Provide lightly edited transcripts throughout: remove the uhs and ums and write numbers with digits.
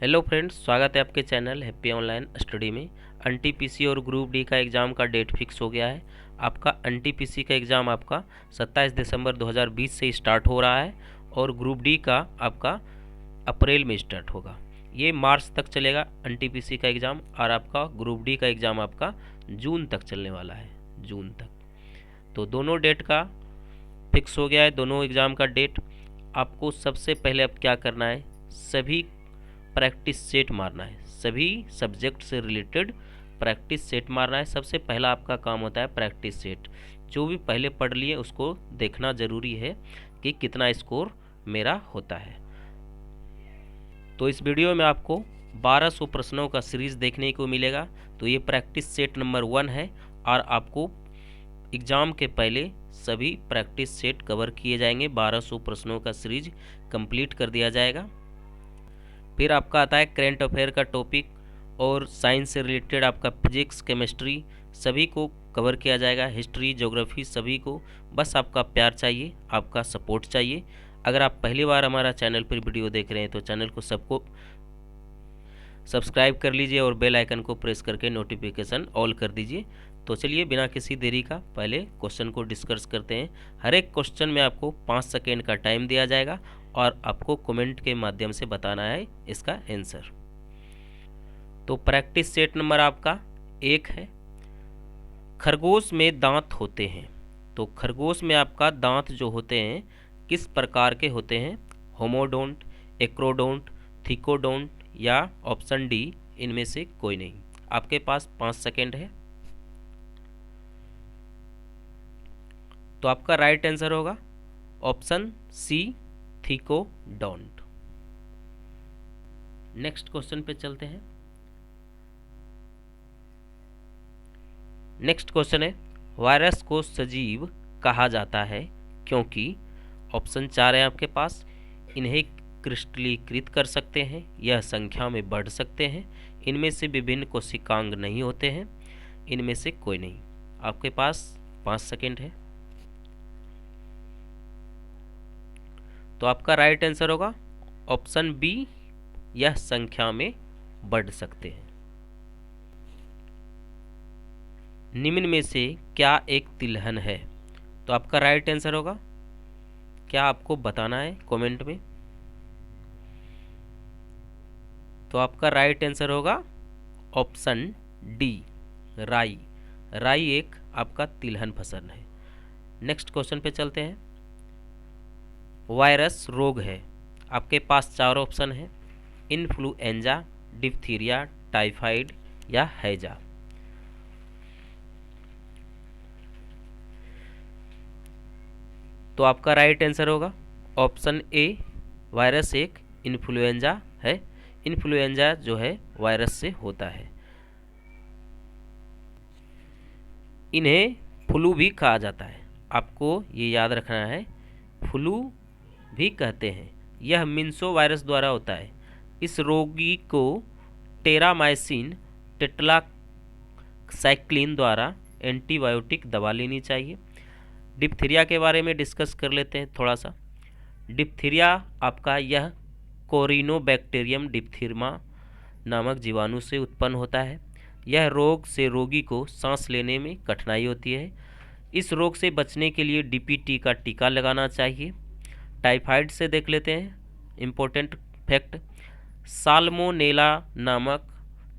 Hello friends, स्वागत है आपके चैनल हैप्पी ऑनलाइन स्टडी में। एनटीपीसी और ग्रुप डी का एग्ज़ाम का डेट फिक्स हो गया है। आपका एनटीपीसी का एग्ज़ाम आपका 27 दिसंबर 2020 से स्टार्ट हो रहा है और ग्रुप डी का आपका अप्रैल में स्टार्ट होगा। ये मार्च तक चलेगा एनटीपीसी का एग्ज़ाम और आपका ग्रुप डी का एग्ज़ाम आपका जून तक चलने वाला है, जून तक। तो दोनों डेट का फिक्स हो गया है, दोनों एग्ज़ाम का डेट। आपको सबसे पहले अब क्या करना है, सभी प्रैक्टिस सेट मारना है, सभी सब्जेक्ट से रिलेटेड प्रैक्टिस सेट मारना है। सबसे पहला आपका काम होता है प्रैक्टिस सेट। जो भी पहले पढ़ लिए उसको देखना ज़रूरी है कि कितना स्कोर मेरा होता है। तो इस वीडियो में आपको 1200 प्रश्नों का सीरीज़ देखने को मिलेगा। तो ये प्रैक्टिस सेट नंबर 1 है और आपको एग्ज़ाम के पहले सभी प्रैक्टिस सेट कवर किए जाएंगे। 1200 प्रश्नों का सीरीज कंप्लीट कर दिया जाएगा। फिर आपका आता है करेंट अफेयर का टॉपिक और साइंस से रिलेटेड आपका फिजिक्स, केमिस्ट्री सभी को कवर किया जाएगा। हिस्ट्री, ज्योग्राफी सभी को। बस आपका प्यार चाहिए, आपका सपोर्ट चाहिए। अगर आप पहली बार हमारा चैनल पर वीडियो देख रहे हैं तो चैनल को सबको सब्सक्राइब कर लीजिए और बेल आइकन को प्रेस करके नोटिफिकेशन ऑल कर दीजिए। तो चलिए बिना किसी देरी का पहले क्वेश्चन को डिस्कस करते हैं। हर एक क्वेश्चन में आपको 5 सेकेंड का टाइम दिया जाएगा और आपको कमेंट के माध्यम से बताना है इसका आंसर। तो प्रैक्टिस सेट नंबर आपका 1 है। खरगोश में दांत होते हैं। तो खरगोश में आपका दांत जो होते हैं किस प्रकार के होते हैं? होमोडोंट, एक्रोडोंट, थिकोडोंट या ऑप्शन डी इनमें से कोई नहीं। आपके पास 5 सेकेंड है। तो आपका राइट आंसर होगा ऑप्शन सी, थिकोडोंट। नेक्स्ट क्वेश्चन पे चलते हैं। नेक्स्ट क्वेश्चन है, वायरस को सजीव कहा जाता है क्योंकि ऑप्शन 4 है आपके पास। इन्हें क्रिस्टलीकृत कर सकते हैं, यह संख्या में बढ़ सकते हैं, इनमें से विभिन्न कोशिकांग नहीं होते हैं, इनमें से कोई नहीं। आपके पास 5 सेकेंड है। तो आपका राइट आंसर होगा ऑप्शन बी, यह संख्या में बढ़ सकते हैं। निम्न में से क्या एक तिलहन है? तो आपका राइट आंसर होगा, क्या आपको बताना है कमेंट में। तो आपका राइट आंसर होगा ऑप्शन डी, राई। राई एक आपका तिलहन फसल है। नेक्स्ट क्वेश्चन पे चलते हैं। वायरस रोग है। आपके पास 4 ऑप्शन है, इन्फ्लुएंजा, डिप्थीरिया, टाइफाइड या हैजा। तो आपका राइट आंसर होगा ऑप्शन ए, वायरस एक इन्फ्लुएंजा है। इन्फ्लुएंजा जो है वायरस से होता है। इन्हें फ्लू भी कहा जाता है, आपको ये याद रखना है, फ्लू भी कहते हैं। यह मिन्सो वायरस द्वारा होता है। इस रोगी को टेरामाइसिन, टेट्रासाइक्लिन द्वारा एंटीबायोटिक दवा लेनी चाहिए। डिप्थीरिया के बारे में डिस्कस कर लेते हैं थोड़ा सा। डिप्थीरिया आपका यह कोरिनोबैक्टीरियम डिप्थीरमा नामक जीवाणु से उत्पन्न होता है। यह रोग से रोगी को सांस लेने में कठिनाई होती है। इस रोग से बचने के लिए डीपीटी का टीका लगाना चाहिए। टाइफाइड से देख लेते हैं इम्पोर्टेंट फैक्ट। साल्मोनेला नामक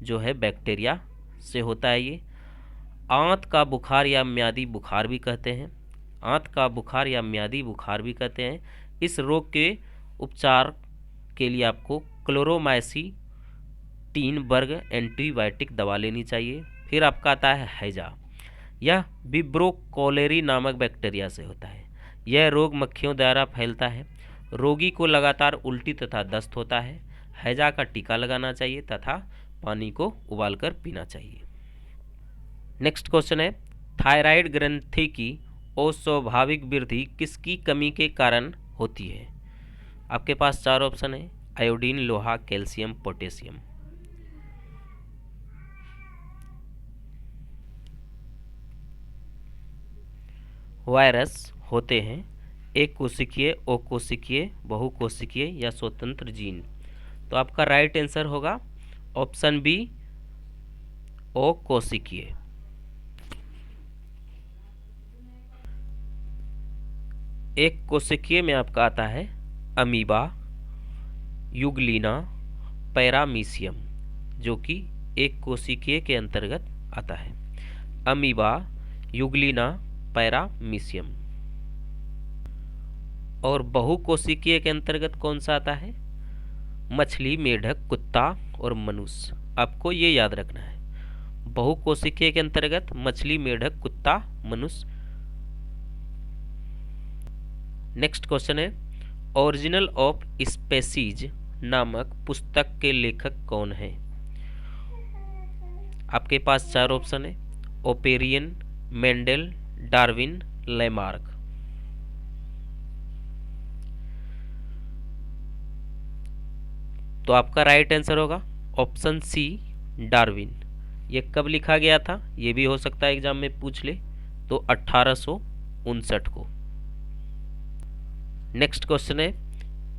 जो है बैक्टीरिया से होता है ये। आंत का बुखार या म्यादी बुखार भी कहते हैं, आंत का बुखार या म्यादी बुखार भी कहते हैं। इस रोग के उपचार के लिए आपको क्लोरोमाइसिन वर्ग एंटीबायोटिक दवा लेनी चाहिए। फिर आपका आता है हैजा। यह विब्रो कॉलेरी नामक बैक्टीरिया से होता है। यह रोग मक्खियों द्वारा फैलता है। रोगी को लगातार उल्टी तथा दस्त होता है। हैजा का टीका लगाना चाहिए तथा पानी को उबालकर पीना चाहिए। नेक्स्ट क्वेश्चन है, थायराइड ग्रंथि की अस्वाभाविक वृद्धि किसकी कमी के कारण होती है? आपके पास 4 ऑप्शन है, आयोडीन, लोहा, कैल्शियम, पोटेशियम। वायरस होते हैं एक कोशिकीय, अकोशिकीय, बहुकोशिकीय या स्वतंत्र जीन। तो आपका राइट आंसर होगा ऑप्शन बी, ओ कोशिकीय। एक कोशिकीय में आपका आता है अमीबा, युगलिना, पैरामीशियम, जो कि एक कोशिकीय के अंतर्गत आता है। Amoeba, Euglena, paramecium. और बहुकोशिकीय के अंतर्गत कौन सा आता है? मछली, मेढक, कुत्ता और मनुष्य। आपको ये याद रखना है, बहुकोशिकीय के अंतर्गत मछली, मेढक, कुत्ता, मनुष्य। नेक्स्ट क्वेश्चन है, ओरिजिनल ऑफ स्पेसीज नामक पुस्तक के लेखक कौन है? आपके पास 4 ऑप्शन है, ओपेरियन, मेंडल, डार्विन, लेमार्क। तो आपका राइट आंसर होगा ऑप्शन सी, डार्विन। ये कब लिखा गया था? ये भी हो सकता है एग्जाम में पूछ ले, तो 1859 को। नेक्स्ट क्वेश्चन है,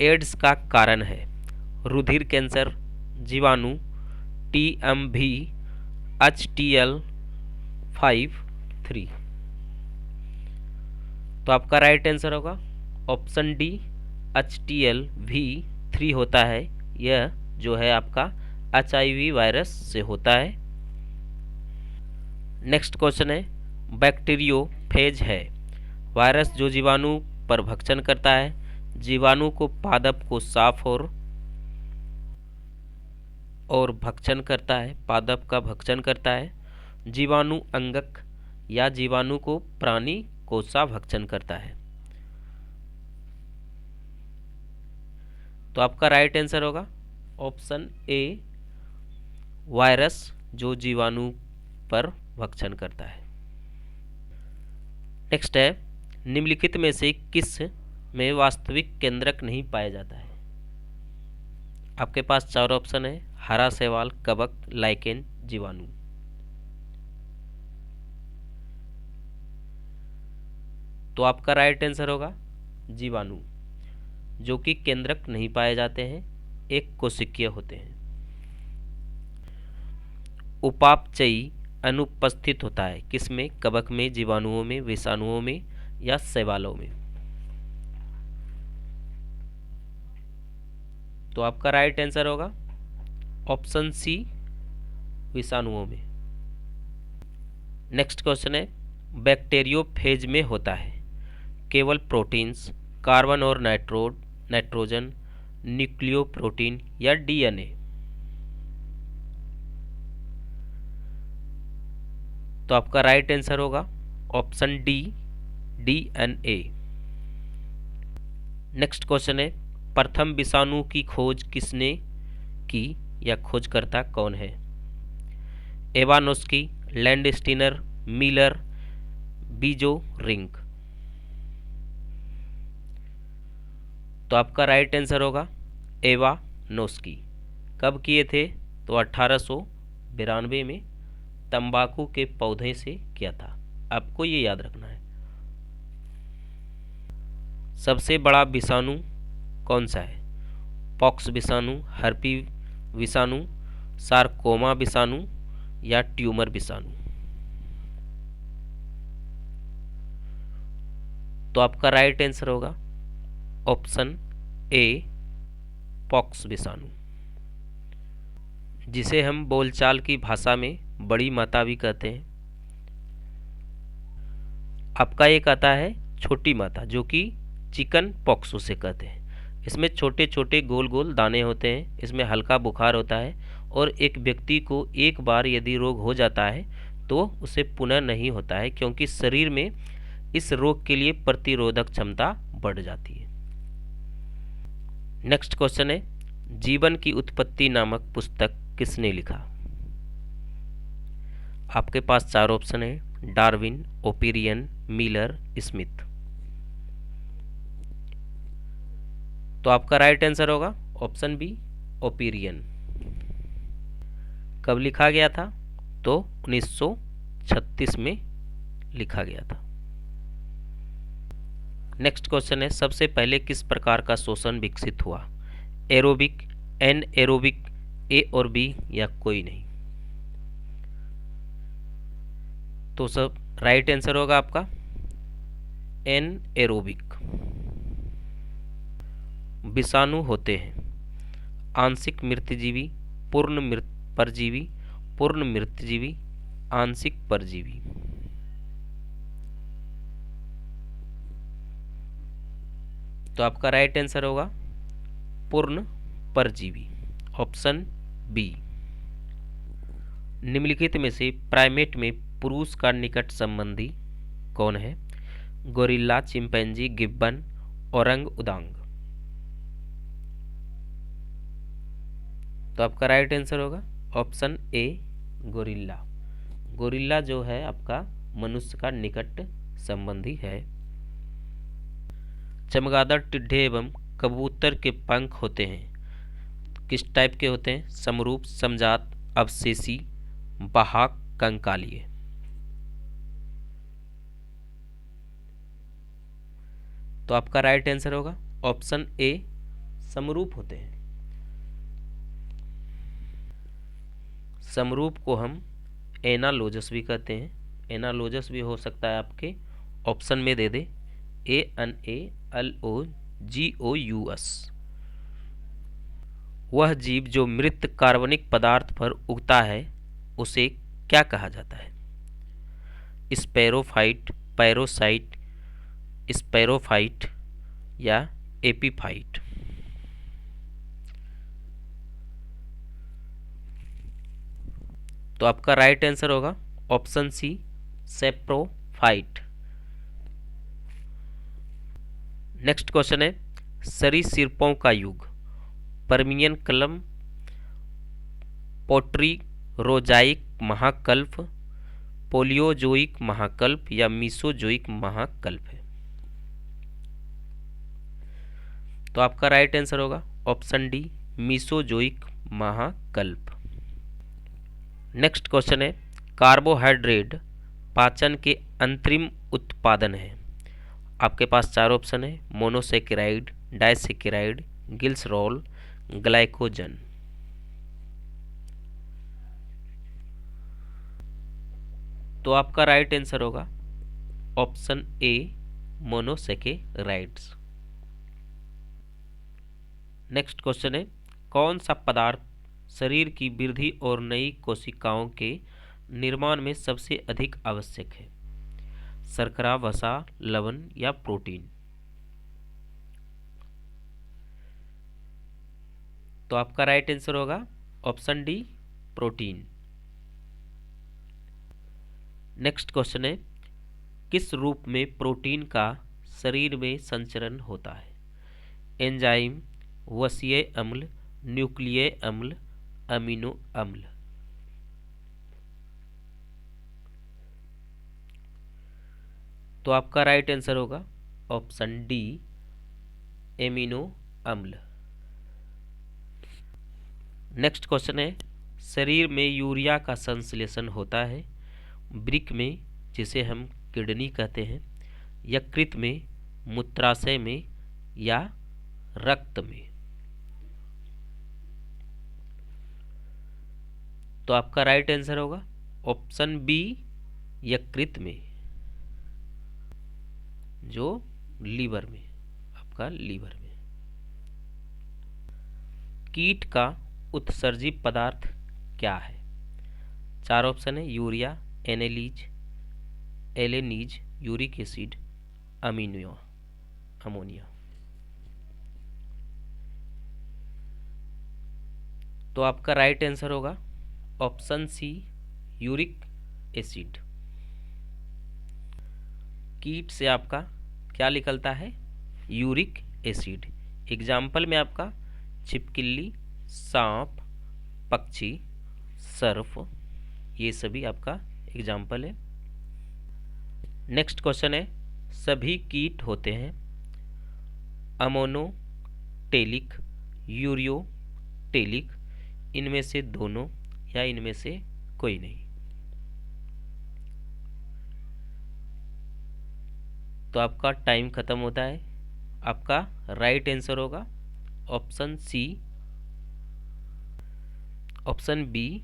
एड्स का कारण है रुधिर कैंसर, जीवाणु, TMV, HTL53। तो आपका राइट आंसर होगा ऑप्शन डी, HTLV3 होता है। यह जो है आपका HIV वायरस से होता है। नेक्स्ट क्वेश्चन है, बैक्टीरियोफेज है वायरस जो जीवाणु पर भक्षण करता है, जीवाणु को पादप को साफ और भक्षण करता है, पादप का भक्षण करता है, जीवाणु अंगक या जीवाणु को प्राणी कोसा भक्षण करता है। तो आपका राइट आंसर होगा ऑप्शन ए, वायरस जो जीवाणु पर भक्षण करता है। नेक्स्ट है, निम्नलिखित में से किस में वास्तविक केंद्रक नहीं पाया जाता है? आपके पास 4 ऑप्शन है, हरा शैवाल, कवक, लाइकेन, जीवाणु। तो आपका राइट आंसर होगा जीवाणु, जो कि केंद्रक नहीं पाए जाते हैं, एक कोशिकीय होते हैं। उपापचयी अनुपस्थित होता है किसमें? कवक में, जीवाणुओं में, विषाणुओं में या शैवालों में। तो आपका राइट आंसर होगा ऑप्शन सी, विषाणुओं में। नेक्स्ट क्वेश्चन है, बैक्टीरियोफेज में होता है केवल प्रोटीन्स, कार्बन और नाइट्रोजन, न्यूक्लियोप्रोटीन या DNA। तो आपका राइट आंसर होगा option D, DNA। Next question है, प्रथम विषाणु की खोज किसने की या खोजकर्ता कौन है? एवानोस्की, लैंडस्टीनर, मिलर, बीजोरिंक। तो आपका राइट आंसर होगा एवानोस्की। कब किए थे? तो 1892 में तंबाकू के पौधे से किया था। आपको ये याद रखना है। सबसे बड़ा विषाणु कौन सा है? पॉक्स विषाणु, हर्पी विषाणु, सार्कोमा विषाणु या ट्यूमर विषाणु। तो आपका राइट आंसर होगा ऑप्शन ए, पॉक्स विषाणु, जिसे हम बोलचाल की भाषा में बड़ी माता भी कहते हैं। आपका एक आता है छोटी माता, जो कि चिकन पॉक्स उसे कहते हैं। इसमें छोटे छोटे गोल गोल दाने होते हैं, इसमें हल्का बुखार होता है और एक व्यक्ति को एक बार यदि रोग हो जाता है तो उसे पुनः नहीं होता है, क्योंकि शरीर में इस रोग के लिए प्रतिरोधक क्षमता बढ़ जाती है। नेक्स्ट क्वेश्चन है, जीवन की उत्पत्ति नामक पुस्तक किसने लिखा? आपके पास 4 ऑप्शन है, डार्विन, ओपेरियन, मिलर, स्मिथ। तो आपका राइट आंसर होगा ऑप्शन बी, ओपेरियन। कब लिखा गया था? तो 1936 में लिखा गया था। नेक्स्ट क्वेश्चन है, सबसे पहले किस प्रकार का शोषण विकसित हुआ? एरोबिक, एन एरोबिक, ए और बी या कोई नहीं। तो सब राइट आंसर होगा आपका एन एरोबिक। विषाणु होते हैं आंशिक मृतजीवी, पूर्ण मृत परजीवी, पूर्ण मृतजीवी, आंशिक परजीवी। तो आपका राइट आंसर होगा पूर्ण परजीवी, ऑप्शन बी। निम्नलिखित में से प्राइमेट में पुरुष का निकट संबंधी कौन है? Gorilla, chimpanzee, gibbon, orangutan. तो आपका राइट आंसर होगा ऑप्शन ए गोरिल्ला। गोरिल्ला जो है आपका मनुष्य का निकट संबंधी है। चमगादड़, टिड्ढे एवं कबूतर के पंख होते हैं किस टाइप के होते हैं? समरूप, समजात, अवशेषी, वाहक, कंकालीय। तो आपका राइट आंसर होगा ऑप्शन ए समरूप होते हैं। समरूप को हम एनालोजस भी कहते हैं। एनालोजस भी हो सकता है आपके ऑप्शन में दे दे ANALOGOUS। वह जीव जो मृत कार्बनिक पदार्थ पर उगता है उसे क्या कहा जाता है? स्पैरोफाइट, पैरोसाइट, स्पैरोफाइट या एपीफाइट। तो आपका राइट आंसर होगा option C saprophyte. Next question है सरीसृपों का युग पर्मियन कलम, पोट्री रोजाइक महाकल्प, पोलियोजोइक महाकल्प या मीसोजोइक महाकल्प है। तो आपका राइट आंसर होगा ऑप्शन डी मीसोजोइक महाकल्प। नेक्स्ट क्वेश्चन है कार्बोहाइड्रेट पाचन के अंतरिम उत्पादन है। आपके पास चार ऑप्शन है मोनोसेकेराइड, डाइसेकेराइड, गिल्सरॉल, ग्लाइकोजन। तो आपका राइट आंसर होगा ऑप्शन ए मोनोसेकेराइड्स। नेक्स्ट क्वेश्चन है कौन सा पदार्थ शरीर की वृद्धि और नई कोशिकाओं के निर्माण में सबसे अधिक आवश्यक है? शर्करा, वसा, लवण या प्रोटीन। तो आपका राइट आंसर होगा option D protein. Next question है किस रूप में प्रोटीन का शरीर में संचरण होता है? एंजाइम, वसीय अम्ल, न्यूक्लिय अम्ल, अमीनो अम्ल। तो आपका राइट आंसर होगा ऑप्शन डी एमिनो अम्ल। नेक्स्ट क्वेश्चन है शरीर में यूरिया का संश्लेषण होता है वृक्क में जिसे हम किडनी कहते हैं, यकृत में, मूत्राशय में या रक्त में। तो आपका राइट आंसर होगा ऑप्शन बी यकृत में, जो लीवर में, आपका लीवर में। कीट का उत्सर्जी पदार्थ क्या है? चार ऑप्शन है यूरिया, एनेलीज, एलेनीज, यूरिक एसिड, अमोनिया। तो आपका राइट आंसर होगा ऑप्शन सी यूरिक एसिड। कीट से आपका क्या निकलता है? Uric acid. एग्जाम्पल में आपका छिपकली, सांप, पक्षी, सर्फ, ये सभी आपका एग्जाम्पल है। नेक्स्ट क्वेश्चन है सभी कीट होते हैं अमोनोटेलिक, यूरियोटेलिक, इनमें से दोनों या इनमें से कोई नहीं। तो आपका टाइम खत्म होता है। आपका राइट आंसर होगा option C option B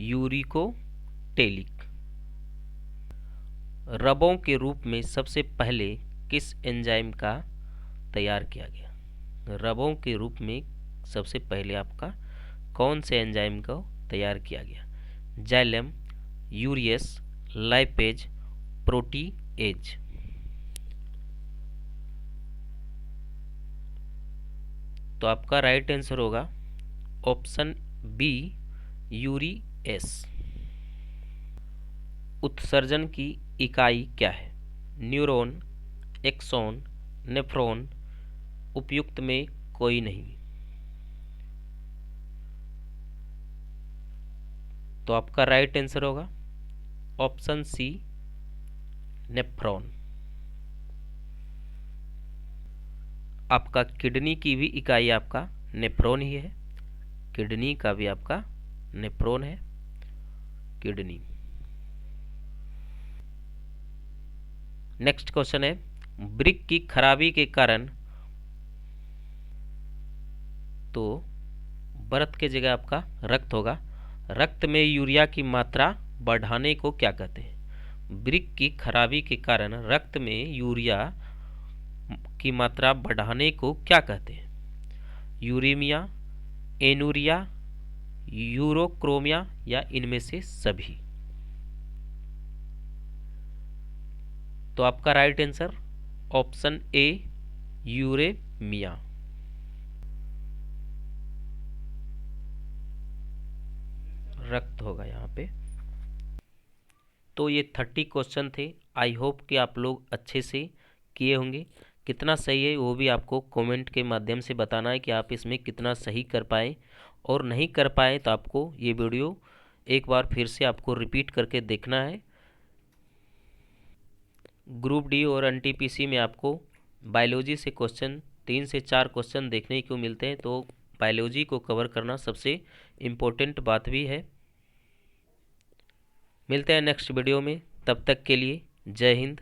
uricotelic. रबों के रूप में सबसे पहले किस एंजाइम का तैयार किया गया? रबों के रूप में सबसे पहले आपका कौन से एंजाइम को तैयार किया गया? Xylem, urease, lipase, protease. तो आपका राइट आंसर होगा ऑप्शन बी यूरियस। उत्सर्जन की इकाई क्या है? न्यूरॉन, एक्सॉन, नेफ्रॉन, उपयुक्त में कोई नहीं। तो आपका राइट आंसर होगा ऑप्शन सी नेफ्रॉन। आपका किडनी की भी इकाई आपका नेफ्रॉन ही है। किडनी का भी आपका नेफ्रॉन है। किडनी। नेक्स्ट क्वेश्चन है, ब्रिक की खराबी के कारण, तो व्रत के जगह आपका रक्त होगा। रक्त में यूरिया की मात्रा बढ़ाने को क्या कहते हैं? ब्रिक की खराबी के कारण रक्त में यूरिया की मात्रा बढ़ाने को क्या कहते हैं? यूरेमिया, एनूरिया, यूरोक्रोमिया या इनमें से सभी। तो आपका right answer option A uraemia. रक्त होगा यहाँ पे। तो ये 30 क्वेश्चन थे। आई होप कि आप लोग अच्छे से किए होंगे। कितना सही है वो भी आपको कमेंट के माध्यम से बताना है कि आप इसमें कितना सही कर पाए, और नहीं कर पाए तो आपको ये वीडियो एक बार फिर से आपको रिपीट करके देखना है। ग्रुप डी और एनटीपीसी में आपको बायोलॉजी से क्वेश्चन 3 से 4 क्वेश्चन देखने को मिलते हैं, तो बायोलॉजी को कवर करना सबसे इम्पोर्टेंट बात भी है। मिलते हैं नेक्स्ट वीडियो में, तब तक के लिए जय हिंद,